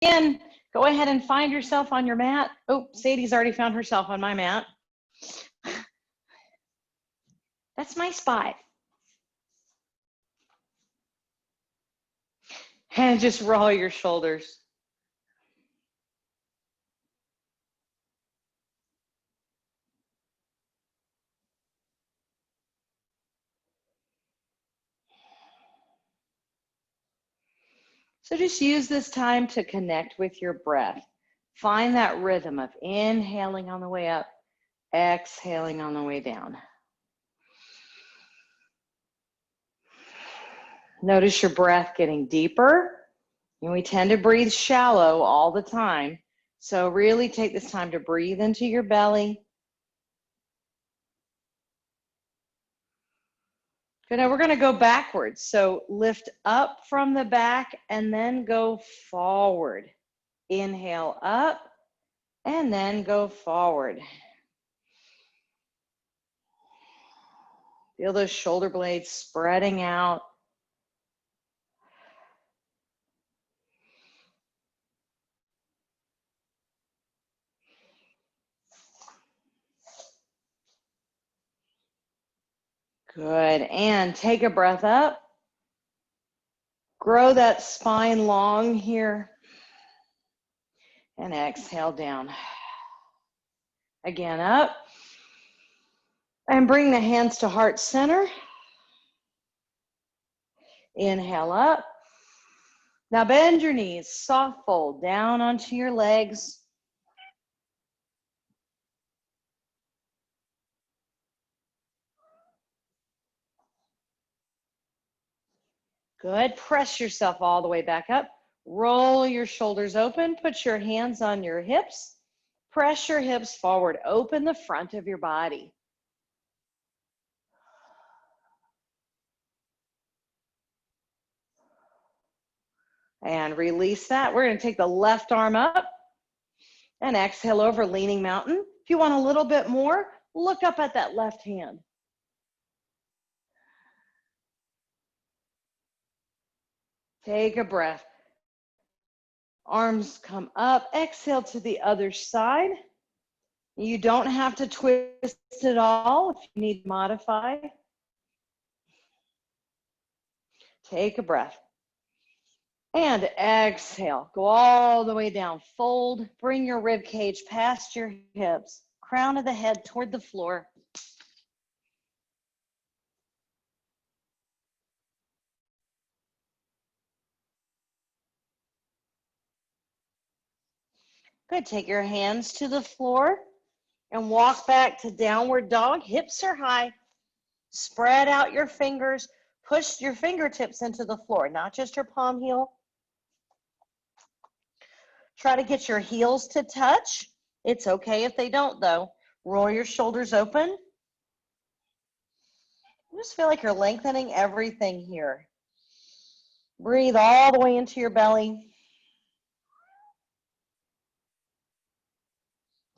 again, go ahead and find yourself on your mat. Oh, Sadie's already found herself on my mat. That's my spot. And just roll your shoulders. So just use this time to connect with your breath. Find that rhythm of inhaling on the way up, exhaling on the way down. Notice your breath getting deeper. And we tend to breathe shallow all the time. So really take this time to breathe into your belly. Good, now we're going to go backwards. So lift up from the back and then go forward. Inhale up and then go forward. Feel those shoulder blades spreading out. Good, and take a breath up. Grow that spine long here. And exhale down. Again, up. And bring the hands to heart center. Inhale up. Now bend your knees, soft fold down onto your legs. Good, press yourself all the way back up. Roll your shoulders open, put your hands on your hips. Press your hips forward, open the front of your body. And release that. We're going to take the left arm up and exhale over, leaning mountain. If you want a little bit more, look up at that left hand. Take a breath. Arms come up, exhale to the other side. You don't have to twist it all if you need to modify. Take a breath. And exhale, go all the way down. Fold, bring your rib cage past your hips, crown of the head toward the floor. Good, take your hands to the floor and walk back to downward dog. Hips are high. Spread out your fingers. Push your fingertips into the floor, not just your palm heel. Try to get your heels to touch. It's okay if they don't, though. Roll your shoulders open. Just feel like you're lengthening everything here. Breathe all the way into your belly.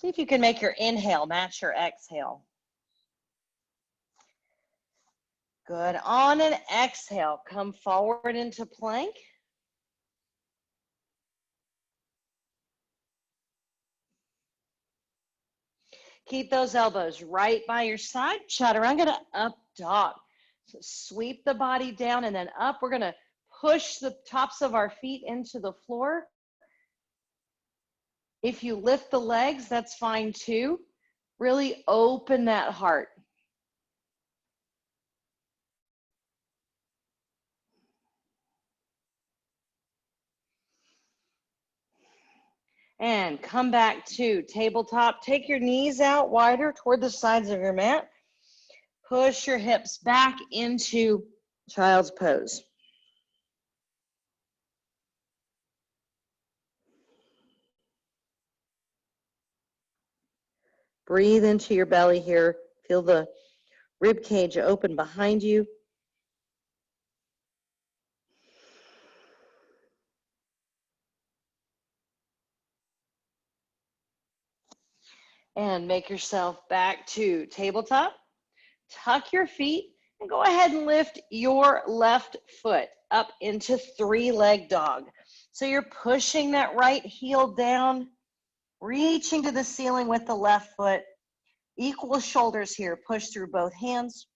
See if you can make your inhale match your exhale. Good. On an exhale, come forward into plank. Keep those elbows right by your side. Chaturanga, up dog. So sweep the body down and then up. We're going to push the tops of our feet into the floor. If you lift the legs, that's fine too. Really open that heart. And come back to tabletop. Take your knees out wider toward the sides of your mat. Push your hips back into child's pose. Breathe into your belly here. Feel the rib cage open behind you. And make yourself back to tabletop. Tuck your feet and go ahead and lift your left foot up into three-leg dog. So you're pushing that right heel down, reaching to the ceiling with the left foot. Equal shoulders here. Push through both hands.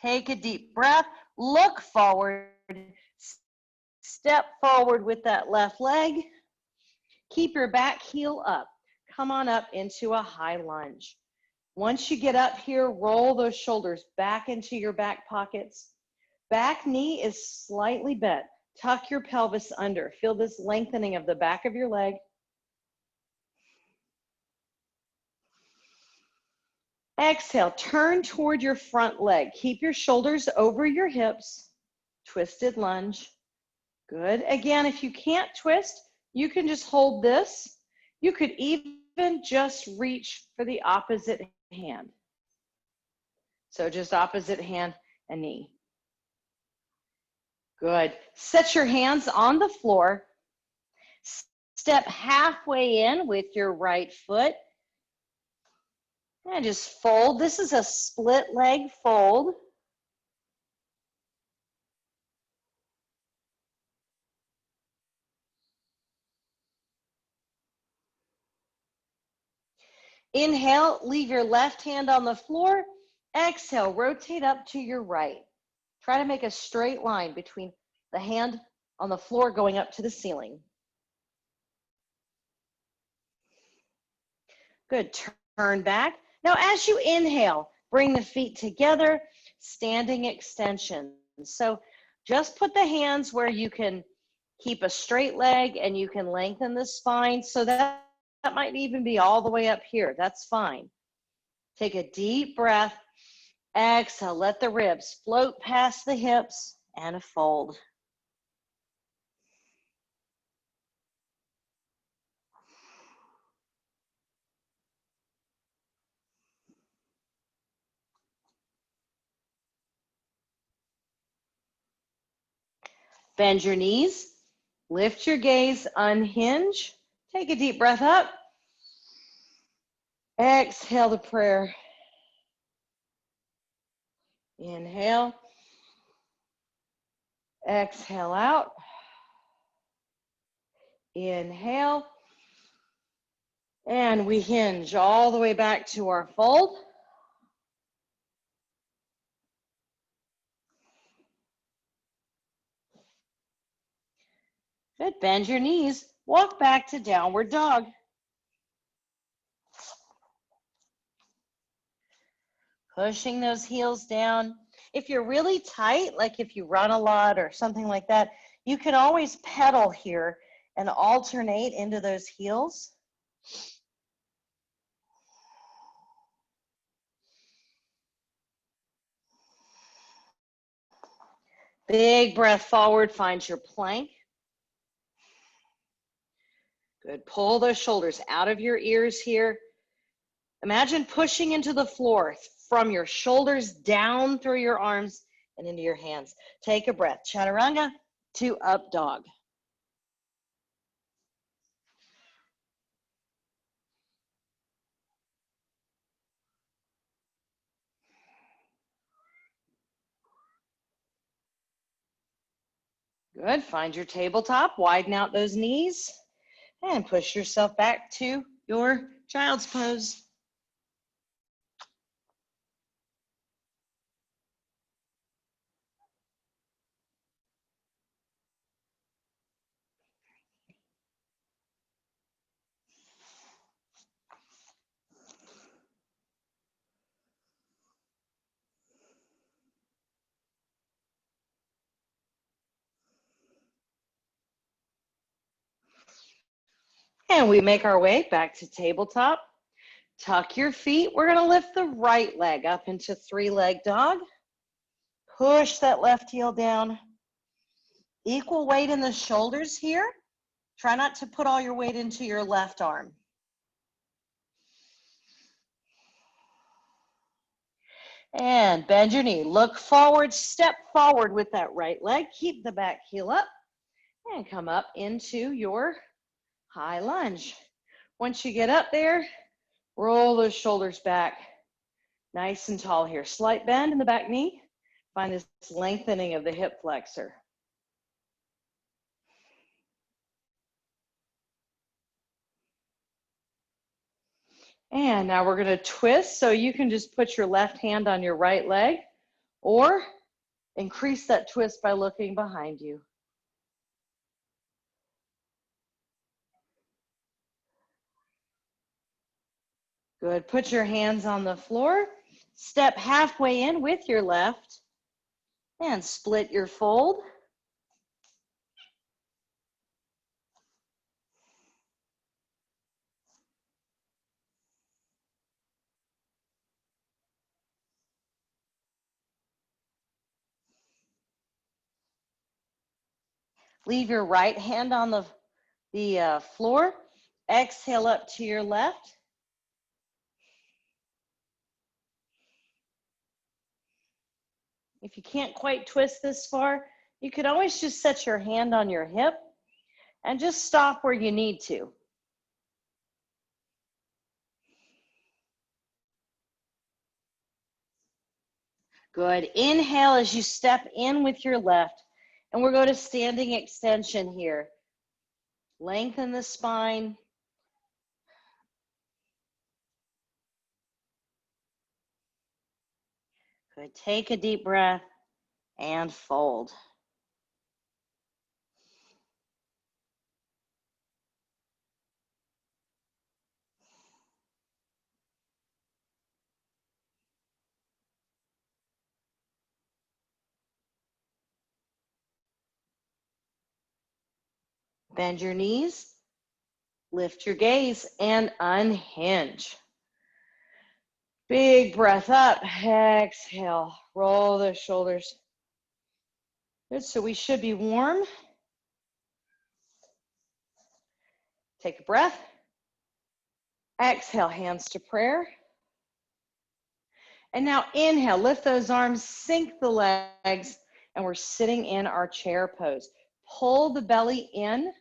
Take a deep breath. Look forward. Step forward with that left leg. Keep your back heel up. Come on up into a high lunge. Once you get up here, roll those shoulders back into your back pockets. Back knee is slightly bent. Tuck your pelvis under. Feel this lengthening of the back of your leg. Exhale, turn toward your front leg. Keep your shoulders over your hips. Twisted lunge. Good. Again, if you can't twist, you can just hold this. You could even just reach for the opposite hand. So just opposite hand and knee. Good. Set your hands on the floor. Step halfway in with your right foot. And just fold. This is a split leg fold. Inhale, leave your left hand on the floor. Exhale, rotate up to your right. Try to make a straight line between the hand on the floor going up to the ceiling. Good. Turn back. Now, as you inhale, bring the feet together, standing extension. So just put the hands where you can keep a straight leg and you can lengthen the spine. So that might even be all the way up here. That's fine. Take a deep breath. Exhale, let the ribs float past the hips and a fold. Bend your knees, lift your gaze, unhinge. Take a deep breath up. Exhale the prayer. Inhale. Exhale out. Inhale. And we hinge all the way back to our fold. Good. Bend your knees. Walk back to downward dog. Pushing those heels down. If you're really tight, like if you run a lot or something like that, you can always pedal here and alternate into those heels. Big breath forward, find your plank. Good. Pull those shoulders out of your ears here. Imagine pushing into the floor from your shoulders down through your arms and into your hands. Take a breath. Chaturanga to up dog. Good. Find your tabletop. Widen out those knees and push yourself back to your child's pose. And we make our way back to tabletop. Tuck your feet. We're going to lift the right leg up into three-leg dog. Push that left heel down. Equal weight in the shoulders here. Try not to put all your weight into your left arm. And bend your knee. Look forward, step forward with that right leg. Keep the back heel up and come up into your high lunge. Once you get up there, roll those shoulders back. Nice and tall here. Slight bend in the back knee. Find this lengthening of the hip flexor. And now we're going to twist. So you can just put your left hand on your right leg or increase that twist by looking behind you. Good. Put your hands on the floor. Step halfway in with your left and split your fold. Leave your right hand on the floor. Exhale up to your left. If you can't quite twist this far, you could always just set your hand on your hip and just stop where you need to. Good. Inhale as you step in with your left, and we'll go to standing extension here. Lengthen the spine. Good. Take a deep breath and fold. Bend your knees, lift your gaze, and unhinge. Big breath up, exhale, roll the shoulders. Good, so we should be warm. Take a breath. Exhale, hands to prayer. And now inhale, lift those arms, sink the legs, and we're sitting in our chair pose. Pull the belly in.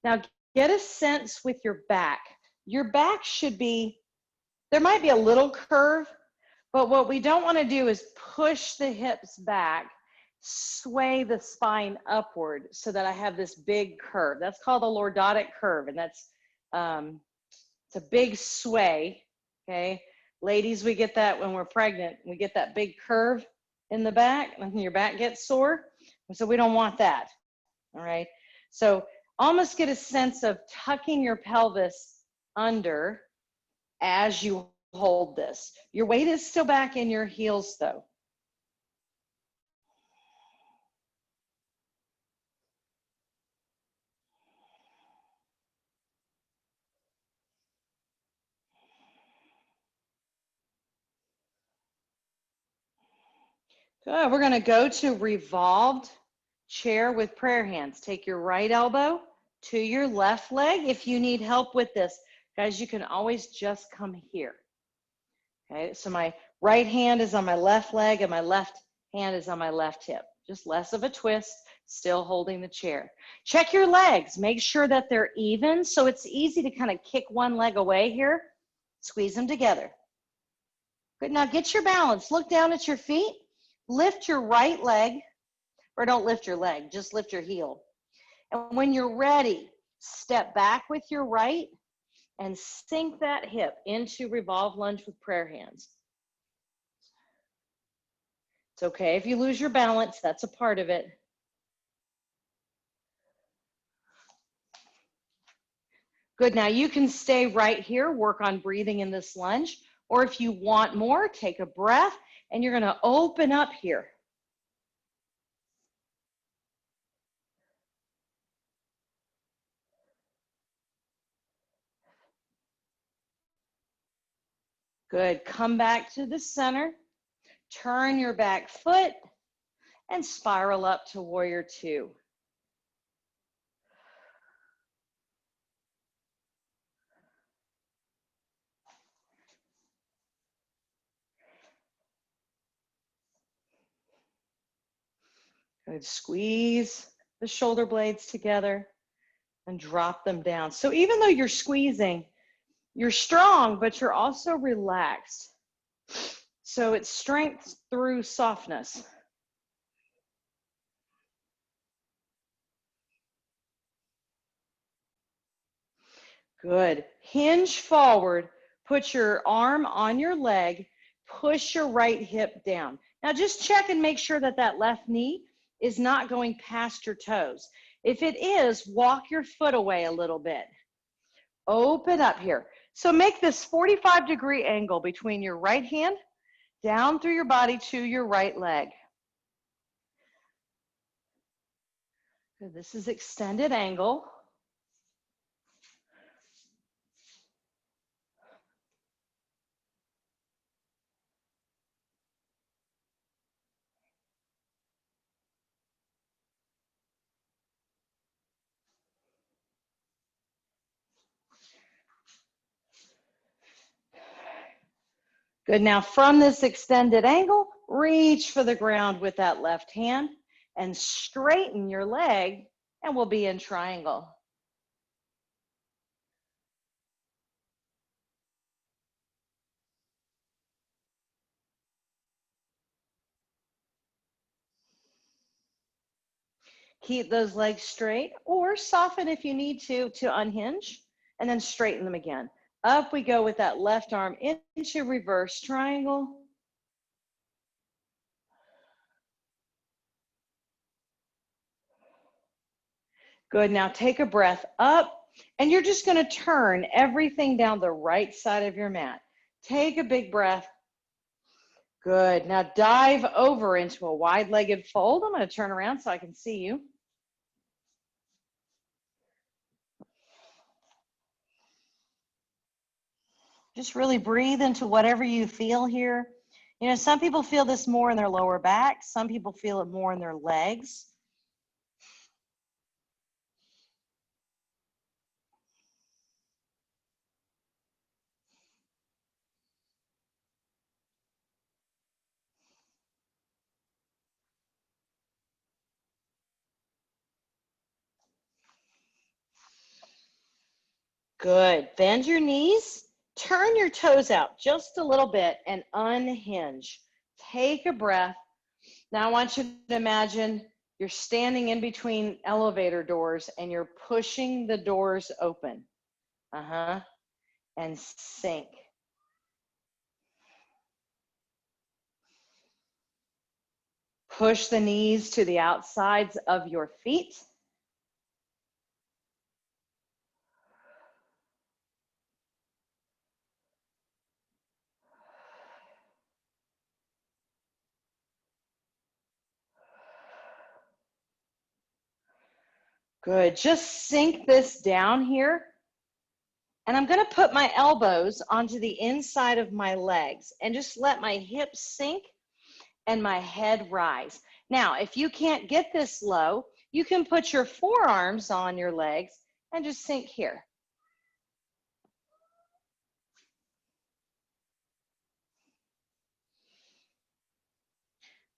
Now get a sense with your back. Your back should be, there might be a little curve, but what we don't want to do is push the hips back, sway the spine upward so that I have this big curve. That's called a lordotic curve, and that's it's a big sway, okay? Ladies, we get that when we're pregnant. We get that big curve in the back, and your back gets sore. So we don't want that, all right? So almost get a sense of tucking your pelvis under as you hold this. Your weight is still back in your heels, though. Good. We're going to go to revolved chair with prayer hands. Take your right elbow to your left leg. If you need help with this, guys, you can always just come here. Okay, so my right hand is on my left leg and my left hand is on my left hip. Just less of a twist, still holding the chair. Check your legs. Make sure that they're even. So it's easy to kind of kick one leg away here. Squeeze them together. Good. Now get your balance. Look down at your feet. Lift your right leg, or don't lift your leg, just lift your heel. And when you're ready, step back with your right and sink that hip into revolve lunge with prayer hands. It's okay if you lose your balance, that's a part of it. Good, now you can stay right here, work on breathing in this lunge, or if you want more, take a breath and you're gonna open up here. Good, come back to the center, turn your back foot and spiral up to warrior two. Good, squeeze the shoulder blades together and drop them down. So even though you're squeezing, you're strong, but you're also relaxed. So it's strength through softness. Good. Hinge forward Put your arm on your leg, push your right hip down. Now just check and make sure that that left knee is not going past your toes. If it is, walk your foot away a little bit. Open up here. So make this 45-degree angle between your right hand down through your body to your right leg. Good. This is extended angle. Good. Now from this extended angle, reach for the ground with that left hand and straighten your leg, and we'll be in triangle. Keep those legs straight, or soften if you need to unhinge, and then straighten them again. Up we go with that left arm into reverse triangle. Good. Now take a breath up, and you're just going to turn everything down the right side of your mat. Take a big breath. Good. Now dive over into a wide-legged fold. I'm going to turn around so I can see you. Just really breathe into whatever you feel here. You know, some people feel this more in their lower back. Some people feel it more in their legs. Good. Bend your knees, turn your toes out just a little bit and unhinge. Take a breath. Now I want you to imagine you're standing in between elevator doors and you're pushing the doors open. And sink. Push the knees to the outsides of your feet. Good. Just sink this down here. And I'm going to put my elbows onto the inside of my legs and just let my hips sink and my head rise. Now, if you can't get this low, you can put your forearms on your legs and just sink here.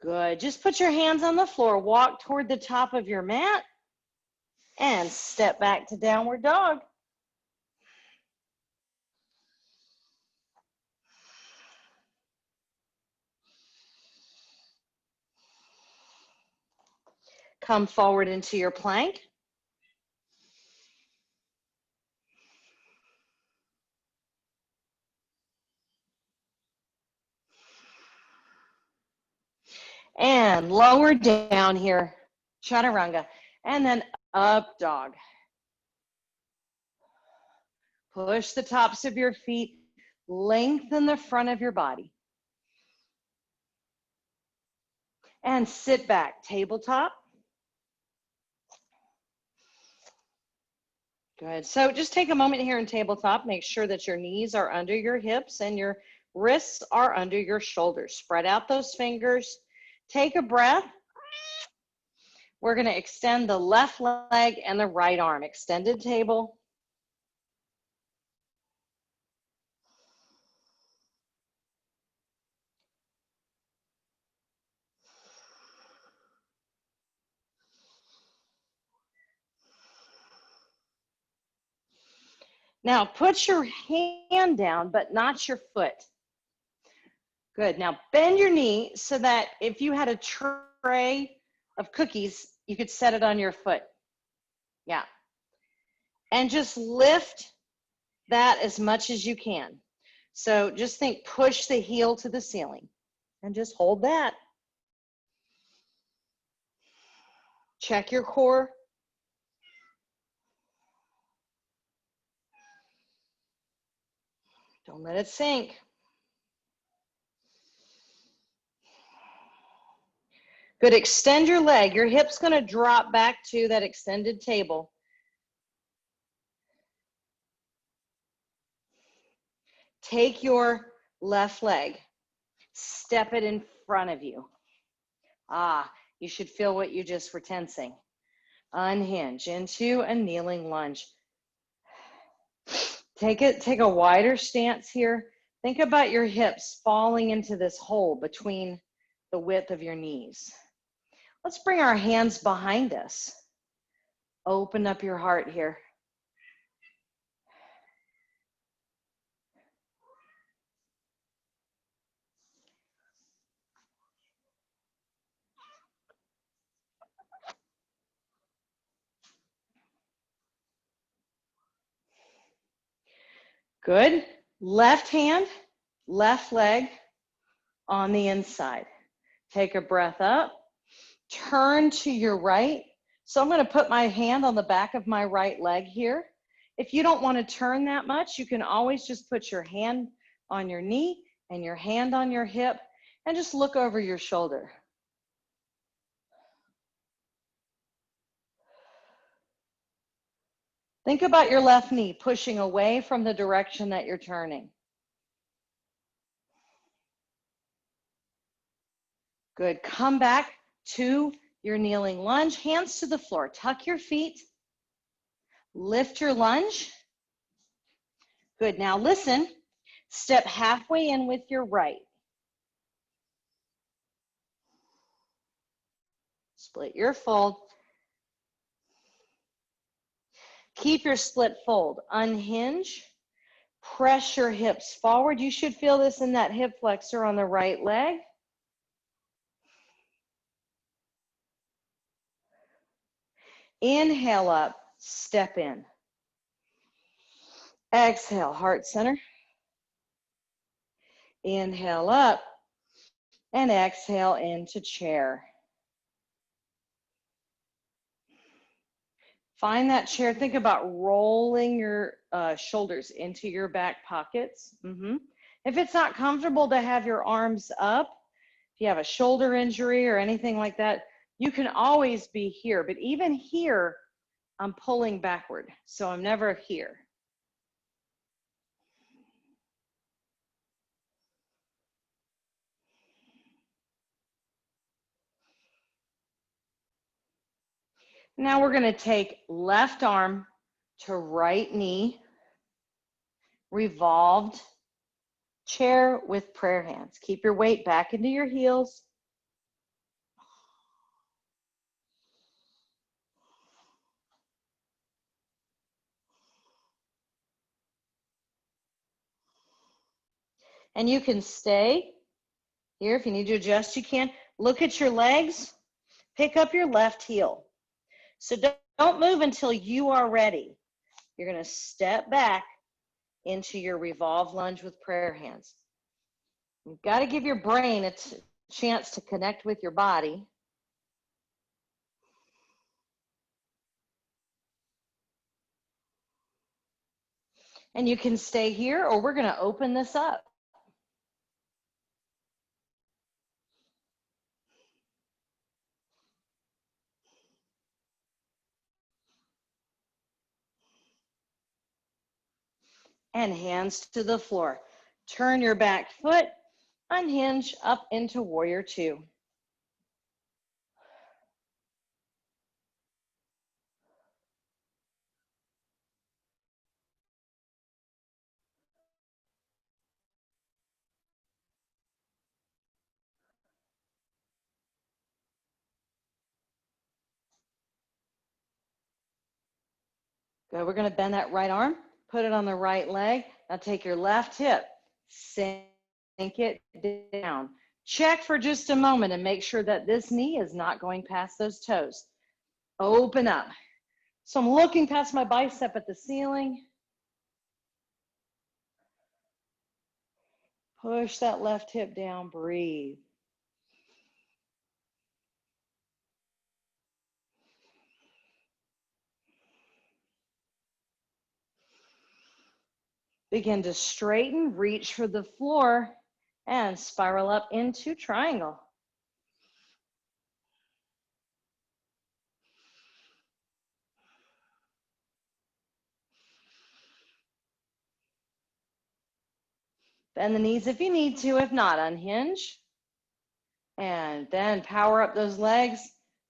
Good. Just put your hands on the floor, walk toward the top of your mat, and step back to downward dog. Come forward into your plank. And lower down here, chaturanga, and then up dog. Push the tops of your feet, lengthen the front of your body. And sit back, tabletop. Good. So just take a moment here in tabletop. Make sure that your knees are under your hips and your wrists are under your shoulders. Spread out those fingers. Take a breath. We're going to extend the left leg and the right arm. Extended table. Now put your hand down, but not your foot. Good. Now bend your knee so that if you had a tray of cookies, you could set it on your foot. Yeah. And just lift that as much as you can. So just think, push the heel to the ceiling and just hold that. Check your core. Don't let it sink. Good, extend your leg. Your hip's gonna drop back to that extended table. Take your left leg, step it in front of you. You should feel what you just were tensing. Unhinge into a kneeling lunge. Take a wider stance here. Think about your hips falling into this hole between the width of your knees. Let's bring our hands behind us. Open up your heart here. Good. Left hand, left leg on the inside. Take a breath up. Turn to your right. So I'm going to put my hand on the back of my right leg here. If you don't want to turn that much, you can always just put your hand on your knee and your hand on your hip and just look over your shoulder. Think about your left knee pushing away from the direction that you're turning. Good. Come back to your kneeling lunge, hands to the floor. Tuck your feet. Lift your lunge. Good. Now listen. Step halfway in with your right. Split your fold. Keep your split fold. Unhinge. Press your hips forward. You should feel this in that hip flexor on the right leg. Inhale up, step in. Exhale, heart center. Inhale up and exhale into chair. Find that chair. Think about rolling your shoulders into your back pockets. If it's not comfortable to have your arms up, if you have a shoulder injury or anything like that, you can always be here. But even here, I'm pulling backward, so I'm never here. Now we're going to take left arm to right knee, revolved chair with prayer hands. Keep your weight back into your heels. And you can stay here. If you need to adjust, you can. Look at your legs. Pick up your left heel. So don't move until you are ready. You're going to step back into your revolve lunge with prayer hands. You've got to give your brain a chance to connect with your body. And you can stay here, or we're going to open this up. And hands to the floor. Turn your back foot, unhinge up into warrior two. Good, we're gonna bend that right arm, put it on the right leg. Now take your left hip, sink it down. Check for just a moment and make sure that this knee is not going past those toes. Open up. So I'm looking past my bicep at the ceiling. Push that left hip down, breathe. Begin to straighten, reach for the floor, and spiral up into triangle. Bend the knees if you need to. If not, unhinge. And then power up those legs.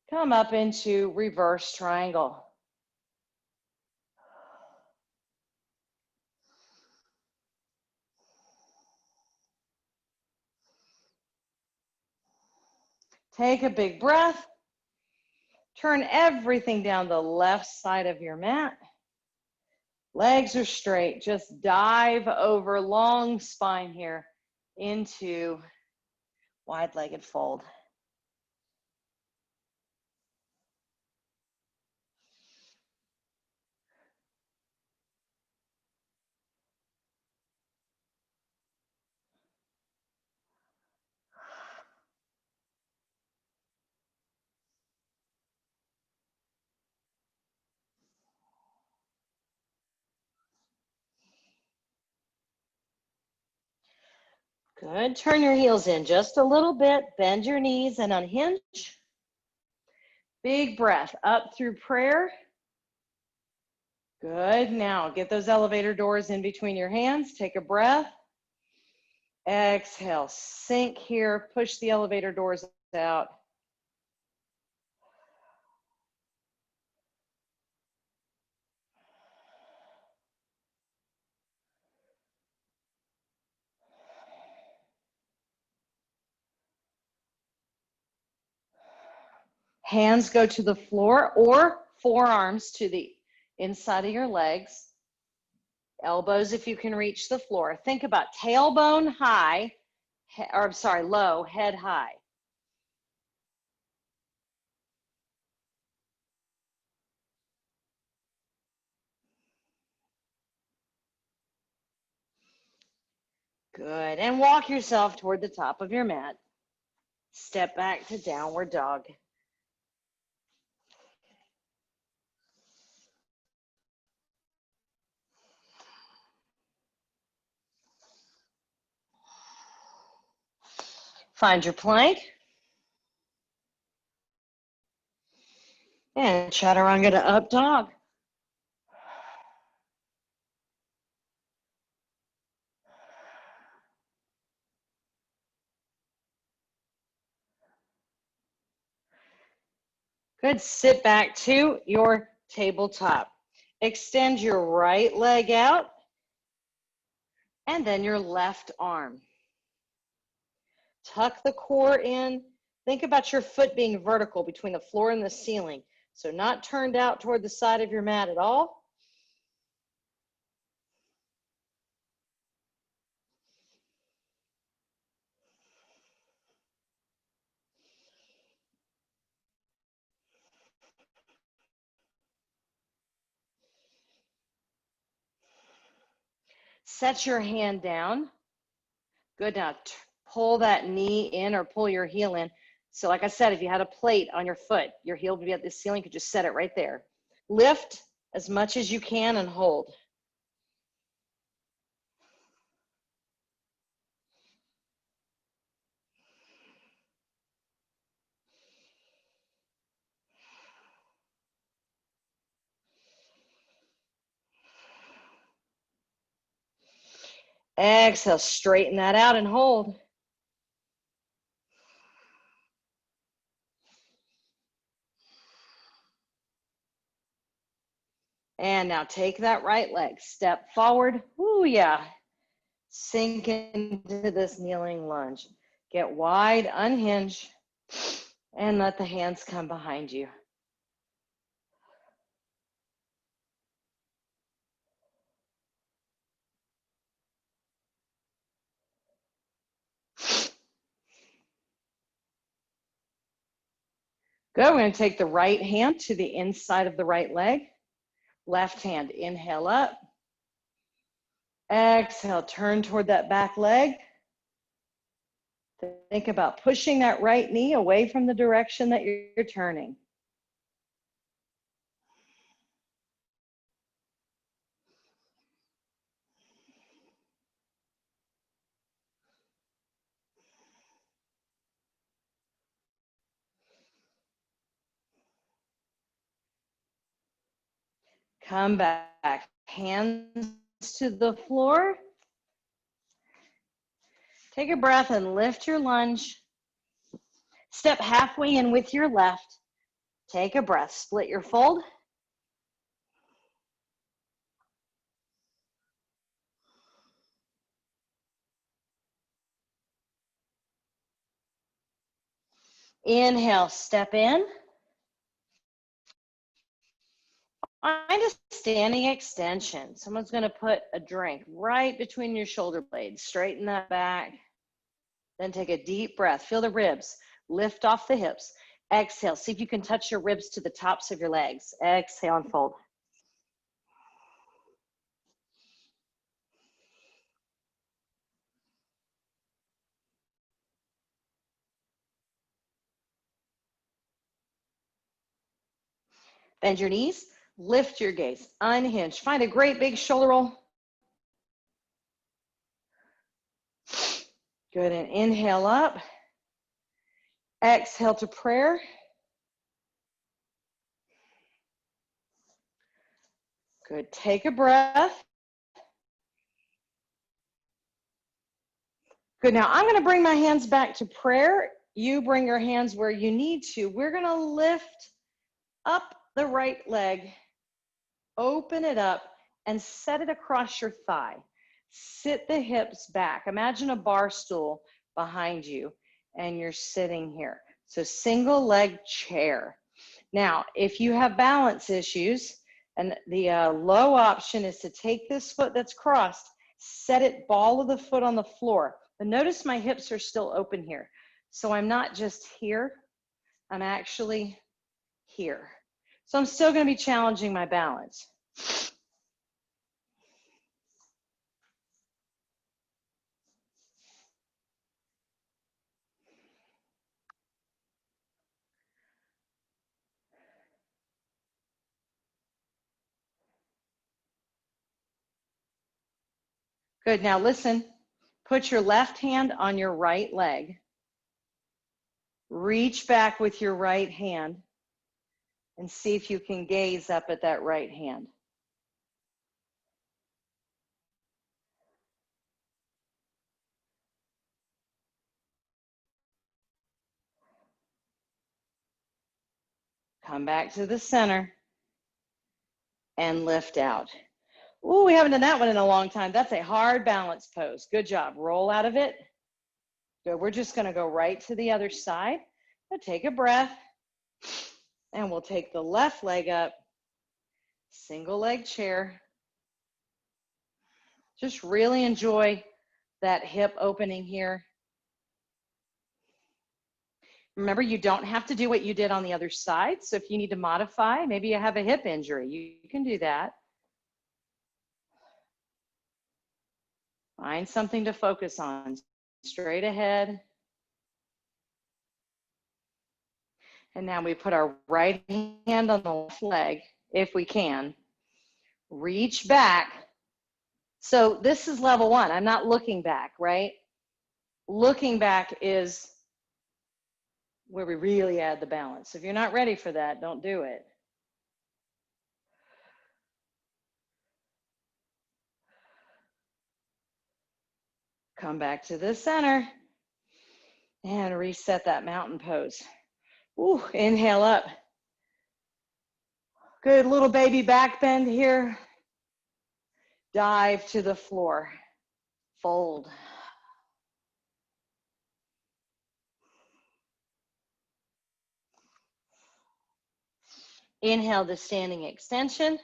Come up into reverse triangle. Take a big breath. Turn everything down the left side of your mat. Legs are straight. Just dive over long spine here into wide-legged fold. Good. Turn your heels in just a little bit. Bend your knees and unhinge. Big breath up through prayer. Good. Now get those elevator doors in between your hands. Take a breath. Exhale. Sink here. Push the elevator doors out. Hands go to the floor or forearms to the inside of your legs. Elbows if you can reach the floor. Think about tailbone high, or I'm sorry, low, head high. Good. And walk yourself toward the top of your mat. Step back to downward dog. Find your plank. And chaturanga to up dog. Good. Sit back to your tabletop. Extend your right leg out and then your left arm. Tuck the core in. Think about your foot being vertical between the floor and the ceiling. So not turned out toward the side of your mat at all. Set your hand down. Good. Now pull that knee in or pull your heel in. So like I said, if you had a plate on your foot, your heel would be at the ceiling, you could just set it right there. Lift as much as you can and hold. Exhale, straighten that out and hold. And now take that right leg, step forward. Ooh, yeah. Sink into this kneeling lunge. Get wide, unhinge, and let the hands come behind you. Good. We're going to take the right hand to the inside of the right leg. Left hand, inhale up. Exhale, turn toward that back leg. Think about pushing that right knee away from the direction that you're turning. Come back, hands to the floor. Take a breath and lift your lunge. Step halfway in with your left. Take a breath, split your fold. Inhale, step in. Find a standing extension. Someone's going to put a drink right between your shoulder blades. Straighten that back. Then take a deep breath. Feel the ribs. Lift off the hips. Exhale. See if you can touch your ribs to the tops of your legs. Exhale and fold. Bend your knees. Lift your gaze. Unhinge. Find a great big shoulder roll. Good. And inhale up. Exhale to prayer. Good. Take a breath. Good. Now I'm going to bring my hands back to prayer. You bring your hands where you need to. We're going to lift up the right leg, open it up, and set it across your thigh. Sit the hips back. Imagine a bar stool behind you, and you're sitting here. So single leg chair. Now, if you have balance issues, and the low option is to take this foot that's crossed, set it ball of the foot on the floor. But notice my hips are still open here. So I'm not just here, I'm actually here. So I'm still going to be challenging my balance. Good. Now listen, put your left hand on your right leg. Reach back with your right hand and see if you can gaze up at that right hand. Come back to the center and lift out. Ooh, we haven't done that one in a long time. That's a hard balance pose. Good job. Roll out of it. Good. We're just going to go right to the other side. So take a breath, and we'll take the left leg up. Single leg chair. Just really enjoy that hip opening here. Remember, you don't have to do what you did on the other side. So if you need to modify, maybe you have a hip injury, you can do that. Find something to focus on. Straight ahead. And now we put our right hand on the left leg, if we can. Reach back. So this is level one. I'm not looking back, right? Looking back is where we really add the balance. If you're not ready for that, don't do it. Come back to the center and reset that mountain pose. Ooh, inhale up. Good little baby back bend here. Dive to the floor. Fold. Inhale the standing extension.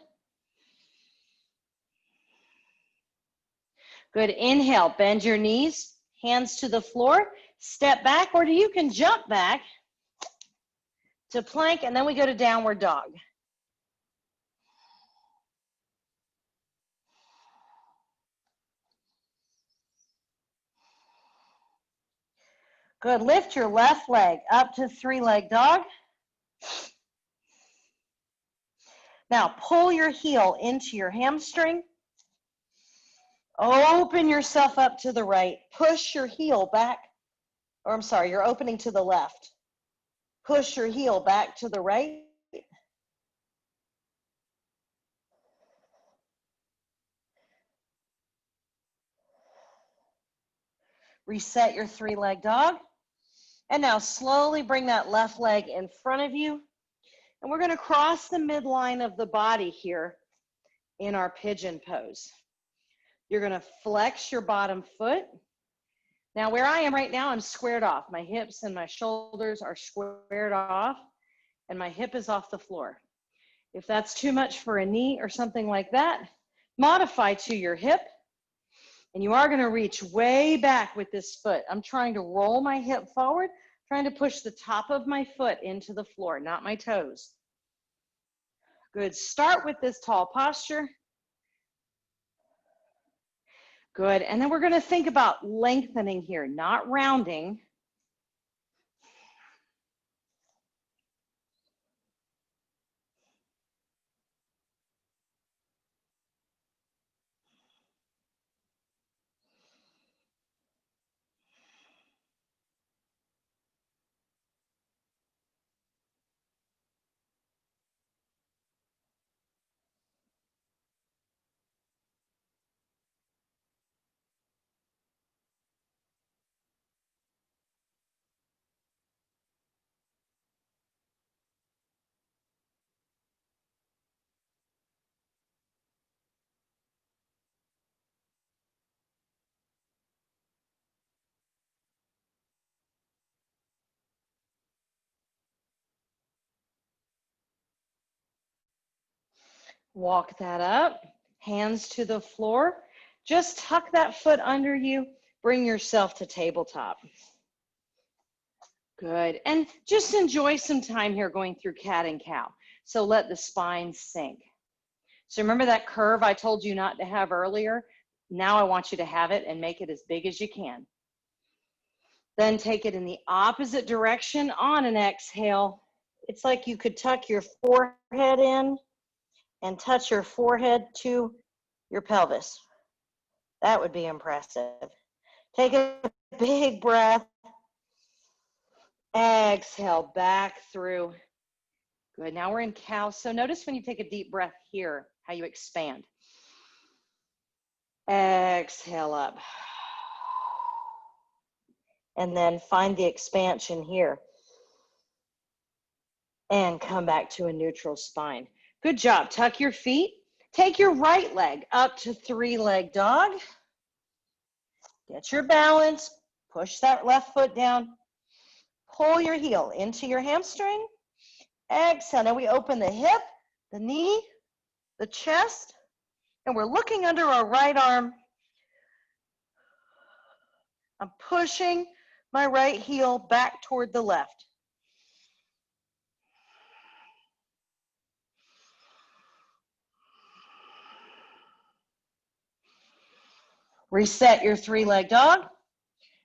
Good. Inhale, bend your knees, hands to the floor, step back, or you can jump back to plank, and then we go to downward dog. Good. Lift your left leg up to three-leg dog. Now pull your heel into your hamstring. Open yourself up to the right. Push your heel back. Or I'm sorry, you're opening to the left. Push your heel back to the right. Reset your three-leg dog. And now slowly bring that left leg in front of you. And we're going to cross the midline of the body here in our pigeon pose. You're going to flex your bottom foot. Now where I am right now, I'm squared off. My hips and my shoulders are squared off, and my hip is off the floor. If that's too much for a knee or something like that, modify to your hip. And you are going to reach way back with this foot. I'm trying to roll my hip forward, trying to push the top of my foot into the floor, not my toes. Good. Start with this tall posture. Good. And then we're going to think about lengthening here, not rounding. Walk that up, hands to the floor. Just tuck that foot under you. Bring yourself to tabletop. Good. And just enjoy some time here going through cat and cow. So let the spine sink. So remember that curve I told you not to have earlier? Now I want you to have it and make it as big as you can. Then take it in the opposite direction on an exhale. It's like you could tuck your forehead in and touch your forehead to your pelvis. That would be impressive. Take a big breath. Exhale back through. Good. Now we're in cow. So notice when you take a deep breath here, how you expand. Exhale up. And then find the expansion here. And come back to a neutral spine. Good job. Tuck your feet. Take your right leg up to three-leg dog. Get your balance. Push that left foot down. Pull your heel into your hamstring. Exhale. Now we open the hip, the knee, the chest, and we're looking under our right arm. I'm pushing my right heel back toward the left. Reset your three-leg dog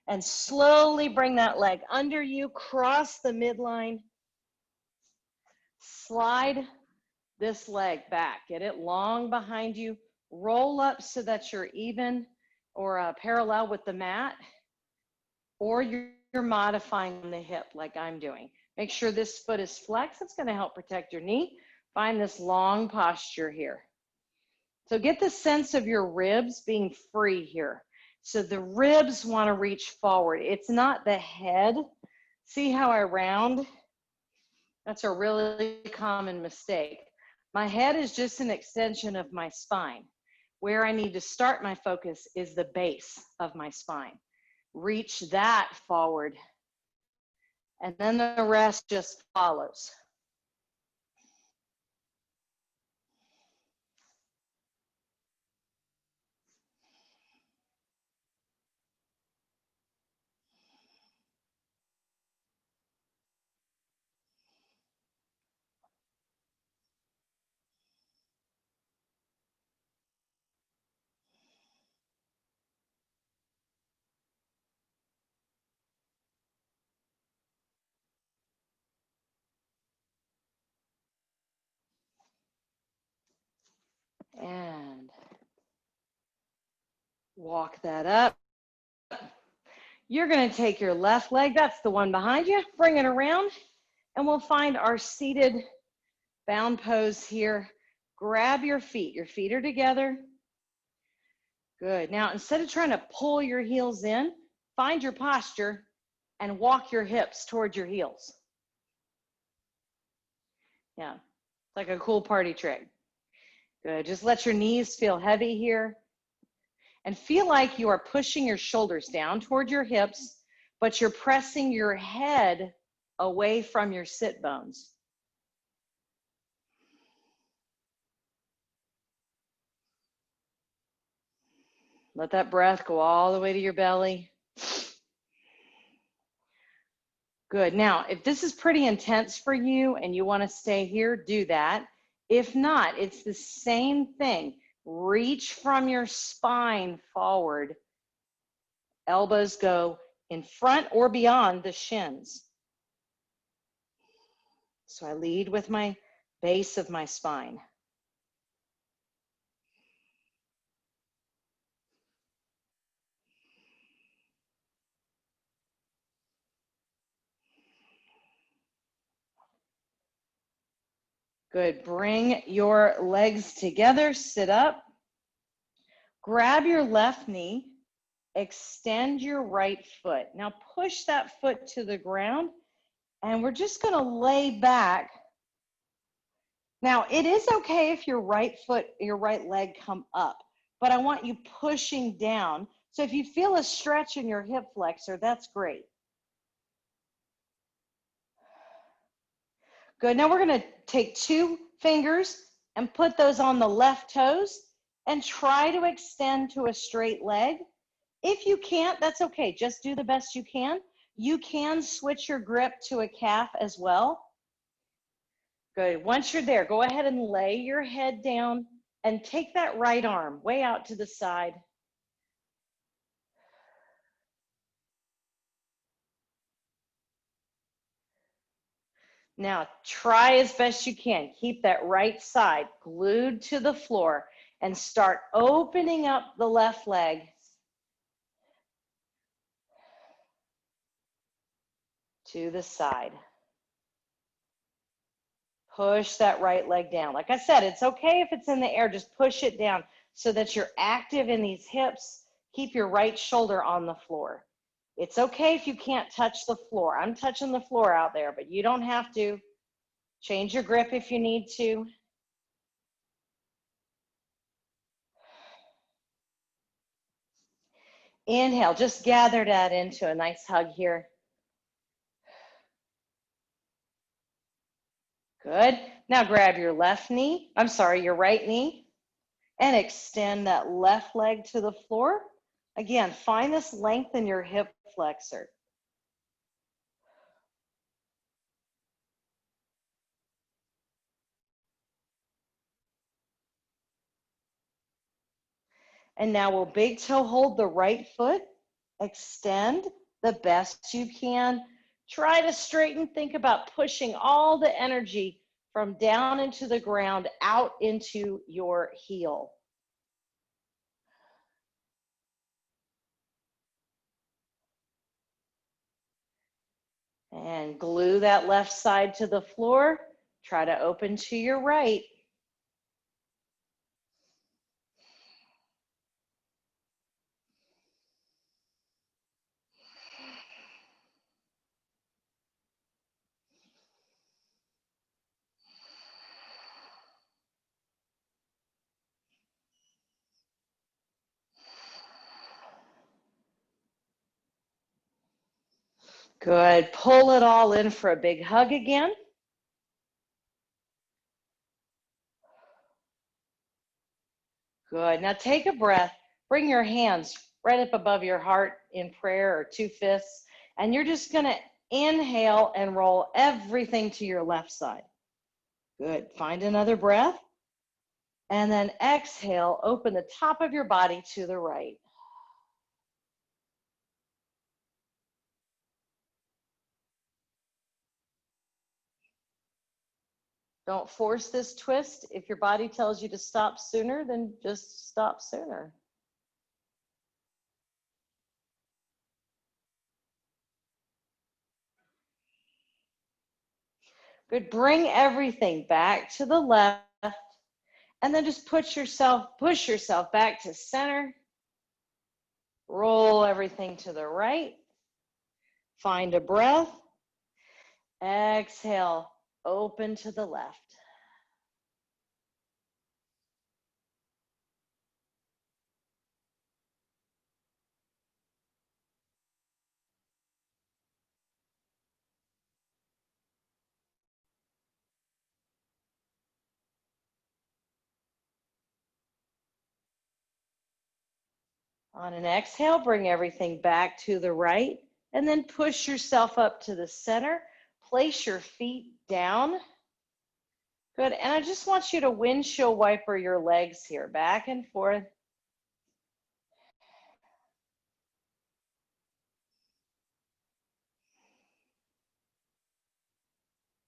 and slowly bring that leg under you, cross the midline, slide this leg back, get it long behind you, roll up so that you're even or parallel with the mat, or you're modifying the hip like I'm doing. Make sure this foot is flexed. It's going to help protect your knee. Find this long posture here. So get the sense of your ribs being free here. So the ribs want to reach forward. It's not the head. See how I round? That's a really common mistake. My head is just an extension of my spine. Where I need to start my focus is the base of my spine. Reach that forward, and then the rest just follows. Walk that up. You're going to take your left leg, that's the one behind you, bring it around, and we'll find our seated bound pose here. Grab your feet are together. Good. Now, instead of trying to pull your heels in, find your posture and walk your hips towards your heels. Yeah, it's like a cool party trick. Good. Just let your knees feel heavy here and feel like you are pushing your shoulders down toward your hips, but you're pressing your head away from your sit bones. Let that breath go all the way to your belly. Good. Now, if this is pretty intense for you and you want to stay here, do that. If not, it's the same thing. Reach from your spine forward. Elbows go in front or beyond the shins. So I lead with my base of my spine. Good. Bring your legs together, sit up. Grab your left knee, extend your right foot. Now push that foot to the ground, and we're just going to lay back. Now, it is okay if your right foot, your right leg come up, but I want you pushing down. So if you feel a stretch in your hip flexor, that's great. Good. Now we're going to take 2 fingers and put those on the left toes and try to extend to a straight leg. If you can't, that's okay. Just do the best you can. You can switch your grip to a calf as well. Good. Once you're there, go ahead and lay your head down and take that right arm way out to the side. Now, try as best you can. Keep that right side glued to the floor and start opening up the left leg. To the side. Push that right leg down. Like I said, it's okay if it's in the air, just push it down so that you're active in these hips. Keep your right shoulder on the floor. It's okay if you can't touch the floor. I'm touching the floor out there, but you don't have to. Change your grip if you need to. Inhale, just gather that into a nice hug here. Good. Now grab your your right knee, and extend that left leg to the floor. Again, find this length in your hip flexor. And now we'll big toe hold the right foot, extend the best you can. Try to straighten, think about pushing all the energy from down into the ground out into your heel. And glue that left side to the floor. Try to open to your right. Good. Pull it all in for a big hug again. Good. Now take a breath. Bring your hands right up above your heart in prayer or 2 fists. And you're just going to inhale and roll everything to your left side. Good. Find another breath. And then exhale, open the top of your body to the right. Don't force this twist. If your body tells you to stop sooner, then just stop sooner. Good. Bring everything back to the left. And then just push yourself back to center. Roll everything to the right. Find a breath. Exhale, open to the left. On an exhale, bring everything back to the right and then push yourself up to the center. Place your feet down. Good. And I just want you to windshield wiper your legs here, back and forth.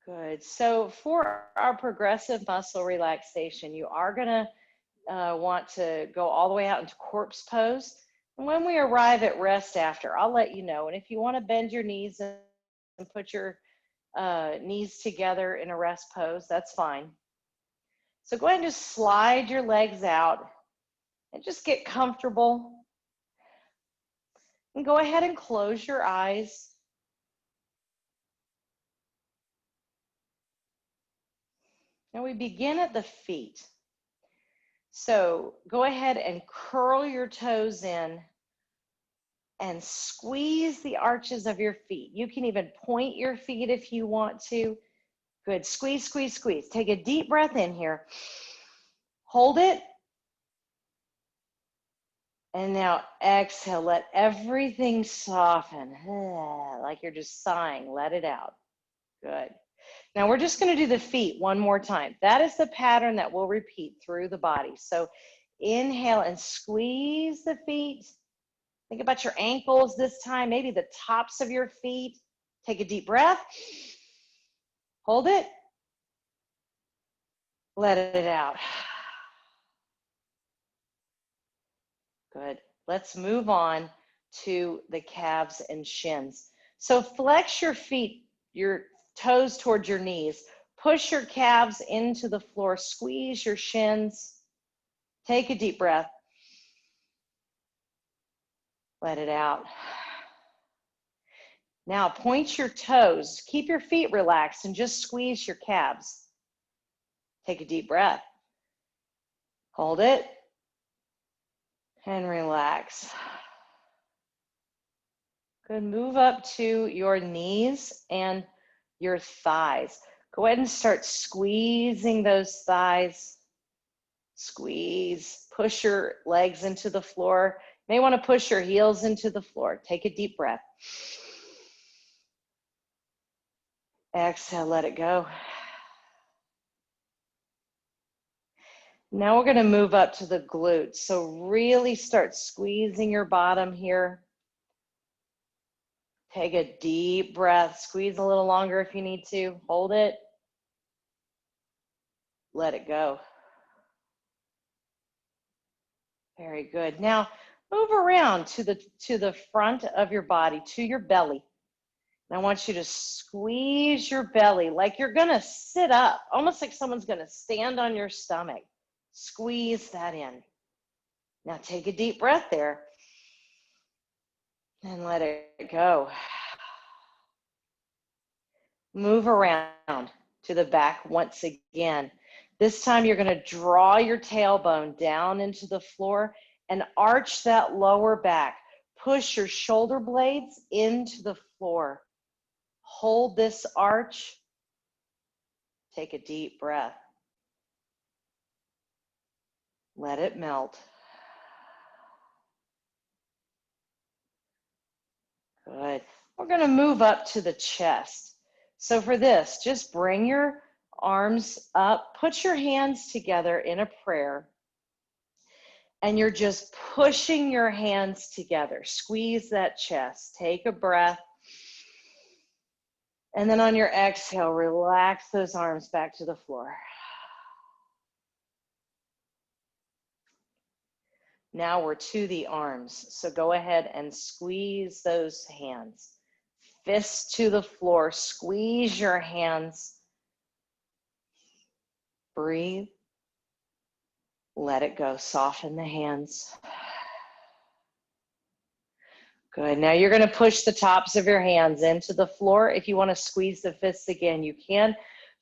Good. So for our progressive muscle relaxation, you are going to want to go all the way out into corpse pose. And when we arrive at rest after, I'll let you know. And if you want to bend your knees and put your knees together in a rest pose, that's fine. So go ahead and just slide your legs out and just get comfortable. And go ahead and close your eyes. And we begin at the feet. So go ahead and curl your toes in and squeeze the arches of your feet. You can even point your feet if you want to. Good. Squeeze, squeeze, squeeze. Take a deep breath in here. Hold it. And now exhale. Let everything soften. Like you're just sighing. Let it out. Good. Now we're just going to do the feet one more time. That is the pattern that we'll repeat through the body. So inhale and squeeze the feet. Think about your ankles this time, maybe the tops of your feet. Take a deep breath. Hold it. Let it out. Good. Let's move on to the calves and shins. So flex your feet, your toes towards your knees. Push your calves into the floor. Squeeze your shins. Take a deep breath. Let it out. Now point your toes. Keep your feet relaxed and just squeeze your calves. Take a deep breath. Hold it. And relax. Good. Move up to your knees and your thighs. Go ahead and start squeezing those thighs. Squeeze. Push your legs into the floor. You may want to push your heels into the floor. Take a deep breath. Exhale, let it go. Now we're going to move up to the glutes. So really start squeezing your bottom here. Take a deep breath. Squeeze a little longer if you need to. Hold it. Let it go. Very good. Now move around to the front of your body, to your belly. And I want you to squeeze your belly like you're going to sit up, almost like someone's going to stand on your stomach. Squeeze that in. Now take a deep breath there and let it go. Move around to the back once again. This time you're going to draw your tailbone down into the floor and arch that lower back. Push your shoulder blades into the floor. Hold this arch. Take a deep breath. Let it melt. Good. We're going to move up to the chest. So for this, just bring your arms up, put your hands together in a prayer, and you're just pushing your hands together. Squeeze that chest. Take a breath. And then on your exhale, relax those arms back to the floor. Now we're to the arms. So go ahead and squeeze those hands. Fists to the floor. Squeeze your hands. Breathe. Let it go. Soften the hands. Good. Now you're going to push the tops of your hands into the floor. If you want to squeeze the fists again, you can.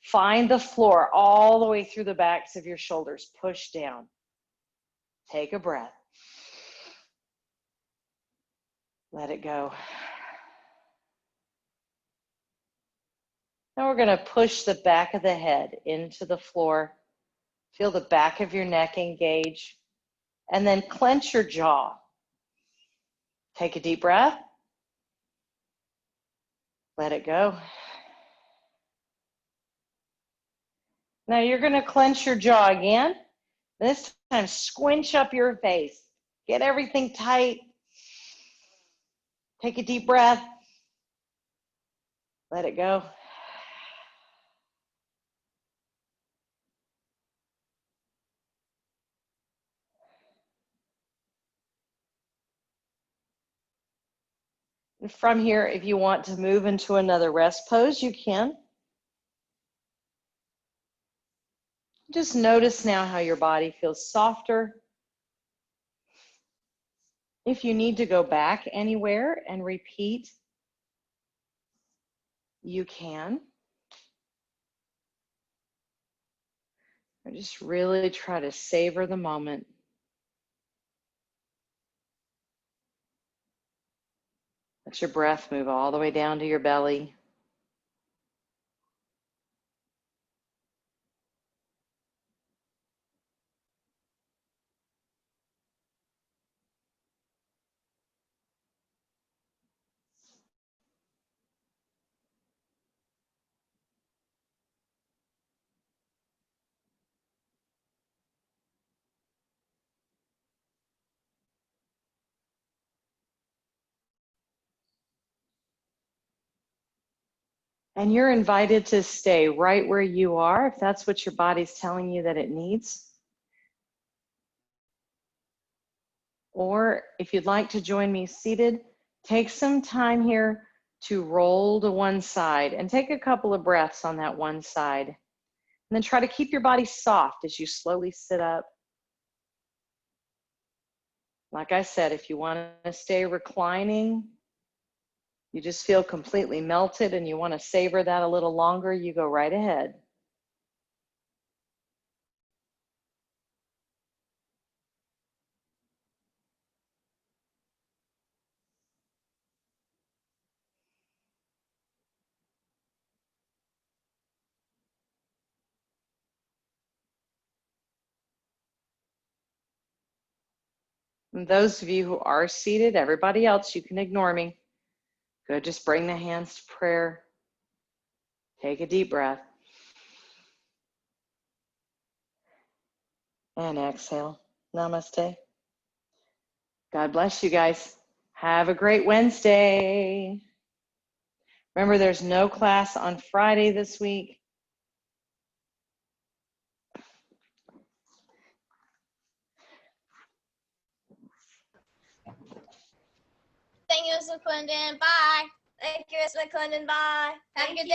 Find the floor all the way through the backs of your shoulders. Push down. Take a breath. Let it go. Now we're going to push the back of the head into the floor. Feel the back of your neck engage. And then clench your jaw. Take a deep breath. Let it go. Now you're going to clench your jaw again. This time, squinch up your face. Get everything tight. Take a deep breath. Let it go. And from here, if you want to move into another rest pose, you can. Just notice now how your body feels softer. If you need to go back anywhere and repeat, you can. Or just really try to savor the moment. Let your breath move all the way down to your belly. And you're invited to stay right where you are if that's what your body's telling you that it needs. Or if you'd like to join me seated, take some time here to roll to one side and take a couple of breaths on that one side. And then try to keep your body soft as you slowly sit up. Like I said, if you want to stay reclining, you just feel completely melted and you want to savor that a little longer, you go right ahead. And those of you who are seated, everybody else, you can ignore me. Good, just bring the hands to prayer. Take a deep breath. And exhale. Namaste. God bless you guys. Have a great Wednesday. Remember, there's no class on Friday this week. Thank you, Mr. Clinton. Bye. Thank you, Mr. Clinton. Bye. Have a good day.